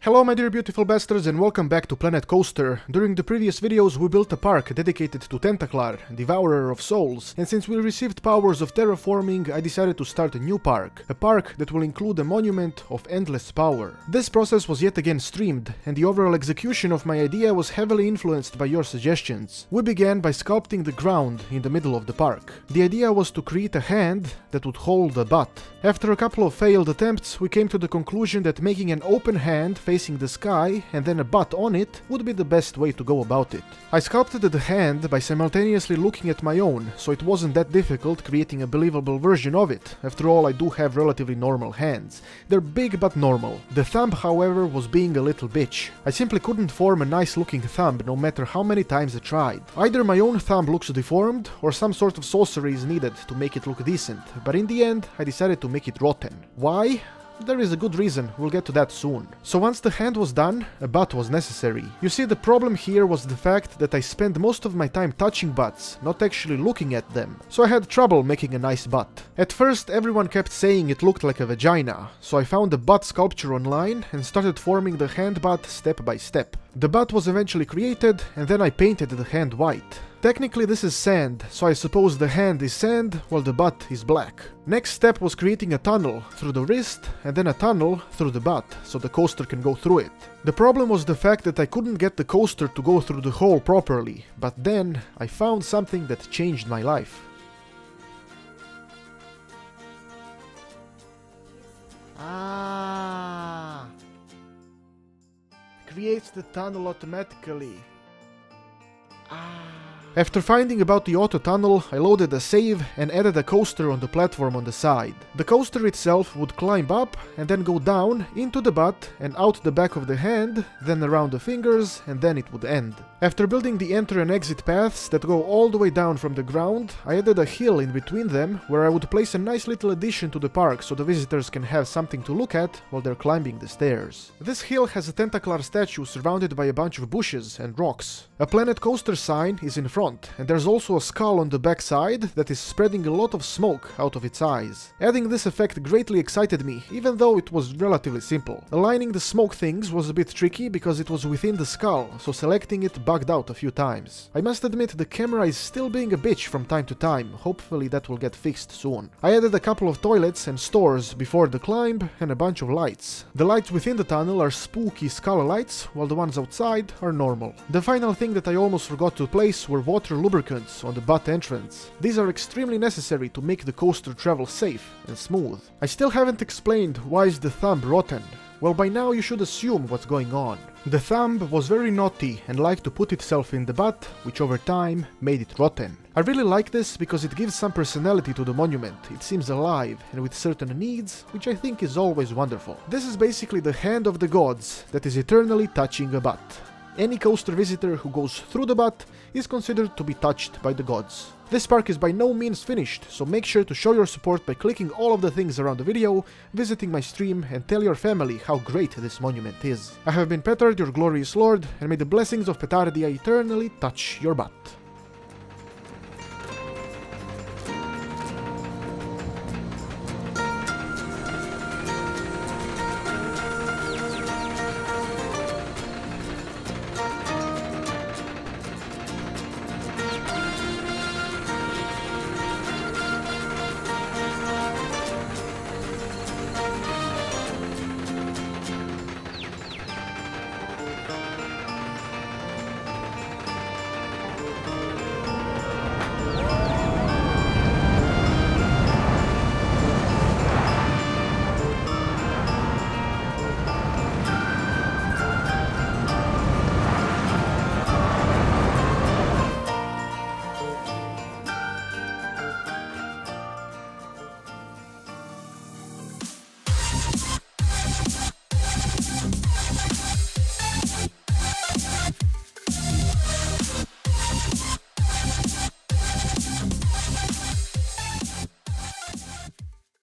Hello my dear beautiful bastards and welcome back to Planet Coaster. During the previous videos we built a park dedicated to Tentaclar, Devourer of Souls, and since we received powers of terraforming I decided to start a new park. A park that will include a monument of endless power. This process was yet again streamed, and the overall execution of my idea was heavily influenced by your suggestions. We began by sculpting the ground in the middle of the park. The idea was to create a hand that would hold a butt. After a couple of failed attempts we came to the conclusion that making an open hand facing the sky and then a butt on it would be the best way to go about it. I sculpted the hand by simultaneously looking at my own, so it wasn't that difficult creating a believable version of it. After all, I do have relatively normal hands. They're big but normal. The thumb, however, was being a little bitch. I simply couldn't form a nice looking thumb no matter how many times I tried. Either my own thumb looks deformed or some sort of sorcery is needed to make it look decent, but in the end I decided to make it rotten. Why? There is a good reason, we'll get to that soon. So once the hand was done, a butt was necessary. You see, the problem here was the fact that I spent most of my time touching butts, not actually looking at them. So I had trouble making a nice butt. At first everyone kept saying it looked like a vagina, so I found a butt sculpture online and started forming the hand butt step by step. The butt was eventually created and then I painted the hand white. Technically this is sand, so I suppose the hand is sand while the butt is black. Next step was creating a tunnel through the wrist and then a tunnel through the butt, so the coaster can go through it. The problem was the fact that I couldn't get the coaster to go through the hole properly, but then I found something that changed my life. Creates the tunnel automatically. After finding about the auto tunnel, I loaded a save and added a coaster on the platform on the side. The coaster itself would climb up and then go down into the butt and out the back of the hand, then around the fingers, and then it would end. After building the enter and exit paths that go all the way down from the ground, I added a hill in between them where I would place a nice little addition to the park so the visitors can have something to look at while they're climbing the stairs. This hill has a Tentaclar statue surrounded by a bunch of bushes and rocks. A Planet Coaster sign is in front, and there's also a skull on the back side that is spreading a lot of smoke out of its eyes. Adding this effect greatly excited me, even though it was relatively simple. Aligning the smoke things was a bit tricky because it was within the skull, so selecting it bugged out a few times. I must admit the camera is still being a bitch from time to time, hopefully that will get fixed soon. I added a couple of toilets and stores before the climb and a bunch of lights. The lights within the tunnel are spooky skull lights, while the ones outside are normal. The final thing that I almost forgot to place were water lubricants on the butt entrance. These are extremely necessary to make the coaster travel safe and smooth. I still haven't explained why is the thumb rotten. Well, by now you should assume what's going on. The thumb was very naughty and liked to put itself in the butt, which over time made it rotten. I really like this because it gives some personality to the monument. It seems alive and with certain needs, which I think is always wonderful. This is basically the hand of the gods that is eternally touching a butt. Any coaster visitor who goes through the butt is considered to be touched by the gods. This park is by no means finished, so make sure to show your support by clicking all of the things around the video, visiting my stream, and tell your family how great this monument is. I have been Petard, your glorious lord, and may the blessings of Petardia eternally touch your butt.